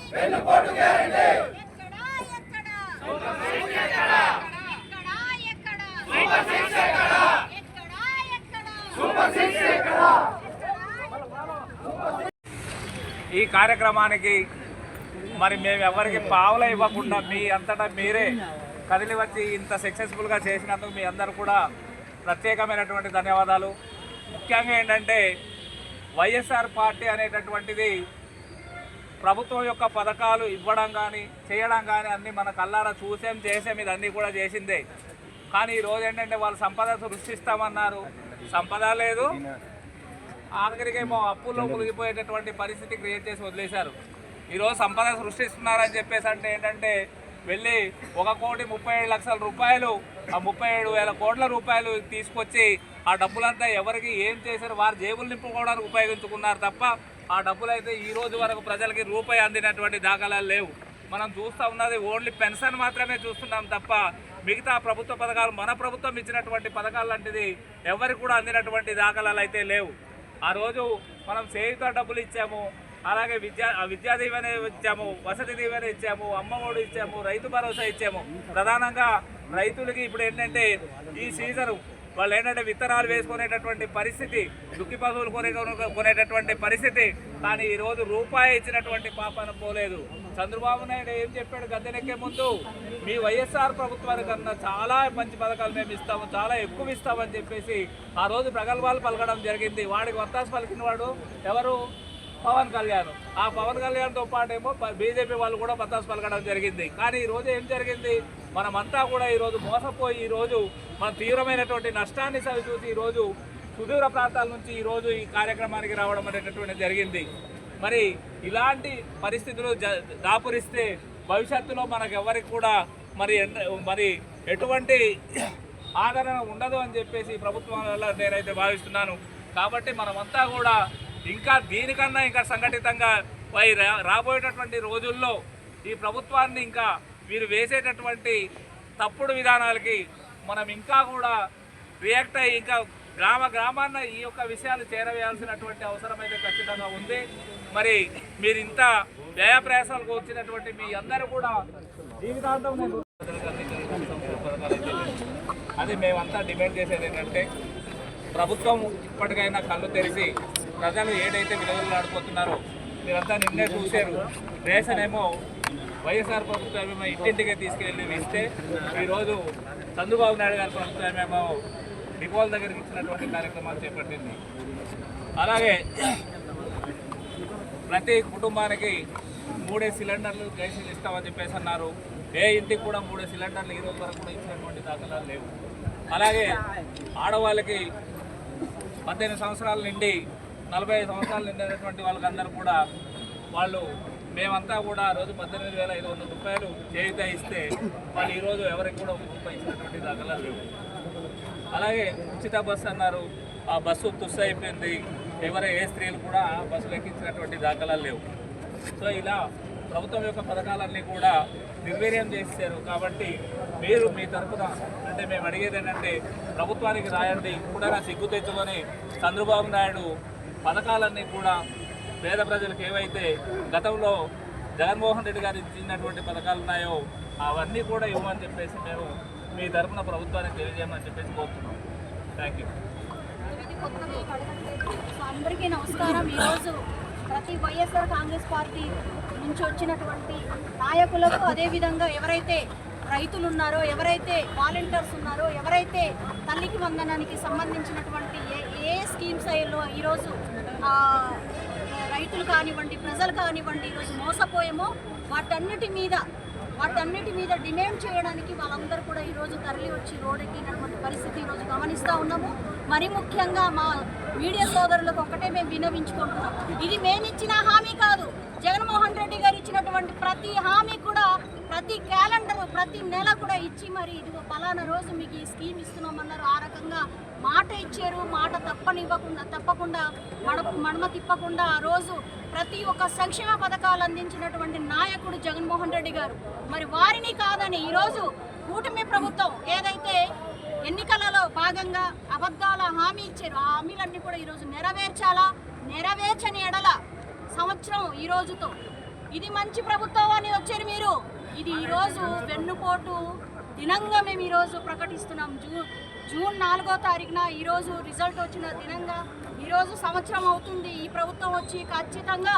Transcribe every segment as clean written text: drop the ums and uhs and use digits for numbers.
ఈ కార్యక్రమానికి మరి మేము ఎవరికి పావుల ఇవ్వకుండా మీ అంతటా మీరే కదిలి వచ్చి ఇంత సక్సెస్ఫుల్గా చేసినందుకు మీ అందరూ కూడా ప్రత్యేకమైనటువంటి ధన్యవాదాలు. ముఖ్యంగా ఏంటంటే వైఎస్ఆర్ పార్టీ అనేటటువంటిది ప్రభుత్వం యొక్క పథకాలు ఇవ్వడం కానీ చేయడం కానీ అన్నీ మన కళ్ళారా చూసాం చేసాం, ఇదన్నీ కూడా చేసిందే. కానీ ఈరోజు ఏంటంటే వాళ్ళు సంపద సృష్టిస్తామన్నారు, సంపద లేదు, ఆఖరికేమో అప్పుల్లో మునిగిపోయేటటువంటి పరిస్థితి క్రియేట్ చేసి వదిలేశారు. ఈరోజు సంపద సృష్టిస్తున్నారని చెప్పేసి అంటే ఏంటంటే వెళ్ళి 1,37,00,000 రూపాయలు, ఆ 37,000 కోట్ల రూపాయలు తీసుకొచ్చి ఆ డబ్బులంతా ఎవరికి ఏం చేశారు, వారి జేబులు నింపుకోవడానికి ఉపయోగించుకున్నారు తప్ప ఆ డబ్బులు అయితే ఈ రోజు వరకు ప్రజలకి రూపాయి అందినటువంటి దాఖలాలు లేవు. మనం చూస్తూ ఉన్నది ఓన్లీ పెన్షన్ మాత్రమే చూస్తున్నాం తప్ప మిగతా ప్రభుత్వ పథకాలు, మన ప్రభుత్వం ఇచ్చినటువంటి పథకాలు లాంటిది ఎవరికి కూడా అందినటువంటి దాఖలాలు అయితే లేవు. ఆ రోజు మనం చేయుత డబ్బులు ఇచ్చాము, అలాగే విద్యా దీవెన ఇచ్చాము, వసతి దీవెన ఇచ్చాము, అమ్మఒడి ఇచ్చాము, రైతు భరోసా ఇచ్చాము. ప్రధానంగా రైతులకి ఇప్పుడు ఏంటంటే ఈ సీజను వాళ్ళు ఏంటంటే విత్తనాలు వేసుకునేటటువంటి పరిస్థితి, దుక్కి పశువులు కొనేటటువంటి పరిస్థితి. కానీ ఈరోజు రూపాయి ఇచ్చినటువంటి పాపన పోలేదు. చంద్రబాబు నాయుడు ఏం చెప్పాడు గద్దెనెక్కే ముందు, మీ వైఎస్ఆర్ ప్రభుత్వానికి కన్నా చాలా మంచి పథకాలు మేము ఇస్తాము, చాలా ఎక్కువ ఇస్తామని చెప్పేసి ఆ రోజు ప్రగల్భాలు పలకడం జరిగింది. వాడికి వత్తాసు పలికిన వాడు ఎవరు? పవన్ కళ్యాణ్. ఆ పవన్ కళ్యాణ్తో పాటేమో బీజేపీ వాళ్ళు కూడా వత్తాసు పలకడం జరిగింది. కానీ ఈరోజు ఏం జరిగింది? మనమంతా కూడా ఈరోజు మోసపోయి ఈరోజు మన తీవ్రమైనటువంటి నష్టాన్ని సరిచూసి ఈరోజు సుదూర ప్రాంతాల నుంచి ఈరోజు ఈ కార్యక్రమానికి రావడం అనేటటువంటి జరిగింది. మరి ఇలాంటి పరిస్థితులు దాపురిస్తే భవిష్యత్తులో మనకు ఎవరికి కూడా మరి ఎటువంటి ఆదరణ ఉండదు అని చెప్పేసి ప్రభుత్వం వల్ల నేనైతే భావిస్తున్నాను. కాబట్టి మనమంతా కూడా ఇంకా దీనికన్నా ఇంకా సంఘటితంగా రాబోయేటటువంటి రోజుల్లో ఈ ప్రభుత్వాన్ని ఇంకా వీరు వేసేటటువంటి తప్పుడు విధానాలకి మనం ఇంకా కూడా రియాక్ట్ అయ్యి ఇంకా గ్రామాన్న ఈ యొక్క విషయాలు చేరవేయాల్సినటువంటి అవసరం అయితే ఖచ్చితంగా ఉంది. మరి మీరు ఇంత వ్యయప్రయాసాలకు వచ్చినటువంటి మీ అందరూ కూడా జీవితాంతం అది మేమంతా డిమాండ్ చేసేది ఏంటంటే ప్రభుత్వం ఇప్పటికైనా కళ్ళు తెరిచి ప్రజలు ఏదైతే విలువలాడిపోతున్నారో మీరంతా నిన్నే చూశారు. రేషన్ ఏమో వైఎస్ఆర్ ప్రభుత్వం ఏమో ఇంటింటికే తీసుకెళ్ళి ఇస్తే ఈరోజు చంద్రబాబు నాయుడు గారి ప్రభుత్వం ఏమో డిపోల దగ్గరికి ఇచ్చినటువంటి కార్యక్రమాలు చేపట్టింది. అలాగే ప్రతి కుటుంబానికి 3 సిలిండర్లు గ్యాసులు ఇస్తామని చెప్పేసి అన్నారు. ఏ ఇంటికి కూడా 3 సిలిండర్లు ఈ రోజు వరకు కూడా ఇచ్చినటువంటి దాఖలాలు లేవు. అలాగే ఆడవాళ్ళకి 18 సంవత్సరాల నుండి 45 సంవత్సరాలు నిండినటువంటి వాళ్ళకందరూ కూడా వాళ్ళు మేమంతా కూడా రోజు 18,500 రూపాయలు చేయుత ఇస్తే వాళ్ళు ఈరోజు ఎవరికి కూడా 1 రూపాయి ఇచ్చినటువంటి దాఖలాలు లేవు. అలాగే ఉచిత బస్సు అన్నారు, ఆ బస్సు తుస్సు అయిపోయింది, ఏ స్త్రీలు కూడా ఆ బస్సులు ఎక్కించినటువంటి దాఖలాలు లేవు. సో ఇలా ప్రభుత్వం యొక్క పథకాలన్నీ కూడా నిర్వీర్యం చేశారు. కాబట్టి మీరు మీ తరఫున అంటే మేము అడిగేది ఏంటంటే ప్రభుత్వానికి రాయండి, కూడా సిగ్గు తెచ్చుకొని చంద్రబాబు నాయుడు పథకాలన్నీ కూడా పేద ప్రజలకు ఏవైతే గతంలో జగన్మోహన్ రెడ్డి గారు ఇచ్చినటువంటి పథకాలు ఉన్నాయో అవన్నీ కూడా ఇవ్వమని చెప్పేసి మేము మీ తరఫున ప్రభుత్వానికి తెలియజేయమని చెప్పేసి కోరుతున్నాం. Thank you. అందరికీ నమస్కారం. ఈరోజు ప్రతి వైఎస్ఆర్ కాంగ్రెస్ పార్టీ నుంచి వచ్చినటువంటి నాయకులకు, అదేవిధంగా ఎవరైతే రైతులు ఉన్నారో, ఎవరైతే వాలంటీర్స్ ఉన్నారో, ఎవరైతే తల్లికి వందనానికి సంబంధించినటువంటి ఏ స్కీమ్స్ అయ్యో ఈరోజు రైతులు కానివ్వండి, ప్రజలు కానివ్వండి ఈరోజు మోసపోయేమో వాటన్నిటి మీద డిమాండ్ చేయడానికి వాళ్ళందరూ కూడా ఈరోజు తరలి వచ్చి రోడ్డెక్కినటువంటి పరిస్థితి ఈరోజు గమనిస్తూ ఉన్నాము. మరి ముఖ్యంగా మా మీడియా సోదరులకు ఒక్కటే మేము విన్నవించుకుంటున్నాం, ఇది మేమిచ్చిన హామీ కాదు. జగన్మోహన్ రెడ్డి గారు ఇచ్చినటువంటి ప్రతి హామీ కూడా ప్రతి క్యాలెండర్ ప్రతి నెల కూడా ఇచ్చి మరి ఇదిగో పలానా రోజు మీకు ఈ స్కీమ్ ఇస్తున్నామన్నారు. ఆ రకంగా మాట ఇచ్చారు. మాట తప్పకుండా మడమ తిప్పకుండా ఆ రోజు ప్రతి ఒక్క సంక్షేమ పథకాలు అందించినటువంటి నాయకుడు జగన్మోహన్ రెడ్డి గారు. మరి వారిని కాదని ఈరోజు కూటమి ప్రభుత్వం ఏదైతే ఎన్నికలలో భాగంగా అబద్ధాల హామీ ఇచ్చారు, ఆ హామీలన్నీ కూడా ఈరోజు నెరవేర్చాలా, నెరవేర్చని ఎడల సంవత్సరం ఈ రోజుతో ఇది మంచి ప్రభుత్వం అని వచ్చారు మీరు. ఇది ఈరోజు వెన్నుపోటు దినంగా మేము ఈరోజు ప్రకటిస్తున్నాం. జూన్ 4వ తారీఖున ఈరోజు రిజల్ట్ వచ్చిన దినంగా ఈరోజు సంవత్సరం అవుతుంది ఈ ప్రభుత్వం వచ్చి. ఖచ్చితంగా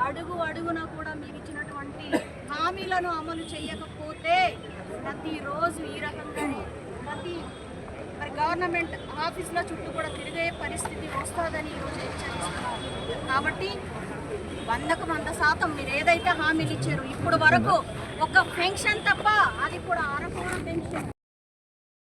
అడుగు అడుగున కూడా మీరు ఇచ్చినటువంటి హామీలను అమలు చేయకపోతే ప్రతిరోజు ఈ రకంగానే మరి గవర్నమెంట్ ఆఫీసుల చుట్టూ కూడా తిరిగే పరిస్థితి వస్తుందని ఈరోజు హెచ్చరిస్తున్నాం. కాబట్టి 100కు 100% మీరు ఏదైతే హామీలు ఇచ్చారో ఇప్పుడు వరకు ఒక పెన్షన్ తప్ప, అది కూడా అరకొర పెన్షన్